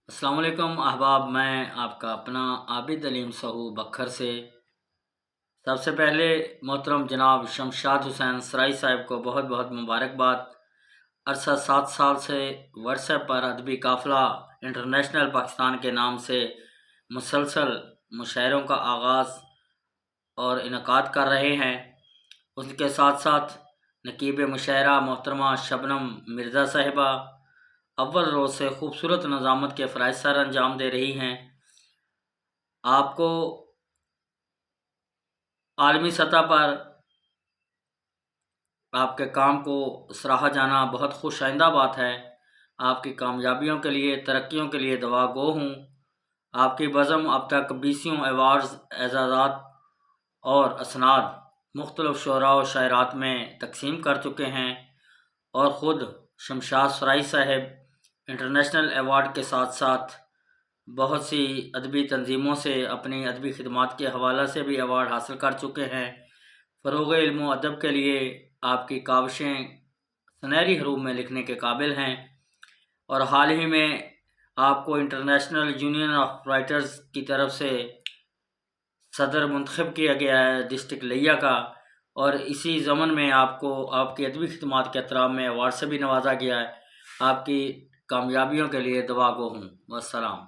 السلام علیکم احباب، میں آپ کا اپنا عابد علیم سہو بکھر سے سب سے پہلے محترم جناب شمشاد حسین سرائی صاحب کو بہت بہت مبارکباد۔ عرصہ 7 سال سے واٹس ایپ پر ادبی قافلہ انٹرنیشنل پاکستان کے نام سے مسلسل مشاعروں کا آغاز اور انعقاد کر رہے ہیں۔ اس کے ساتھ ساتھ نقیب مشاعرہ محترمہ شبنم مرزا صاحبہ اول روز سے خوبصورت نظامت کے فرائض سر انجام دے رہی ہیں۔ آپ کو عالمی سطح پر آپ کے کام کو سراہا جانا بہت خوش آئندہ بات ہے۔ آپ کی کامیابیوں کے لیے، ترقیوں کے لیے دعا گو ہوں۔ آپ کی بزم اب تک 20 ایوارڈز، اعزازات اور اسناد مختلف شعراء و شاعرات میں تقسیم کر چکے ہیں، اور خود شمشاد سرائی صاحب انٹرنیشنل ایوارڈ کے ساتھ ساتھ بہت سی ادبی تنظیموں سے اپنی ادبی خدمات کے حوالے سے بھی ایوارڈ حاصل کر چکے ہیں۔ فروغ علم و ادب کے لیے آپ کی کاوشیں سنہری حروف میں لکھنے کے قابل ہیں، اور حال ہی میں آپ کو انٹرنیشنل یونین آف رائٹرز کی طرف سے صدر منتخب کیا گیا ہے ڈسٹرکٹ لیا کا، اور اسی ضمن میں آپ کو آپ کی ادبی خدمات کے احترام میں ایوارڈ سے بھی نوازا گیا ہے۔ آپ کی کامیابیوں کے لیے دعا گو ہوں۔ والسلام۔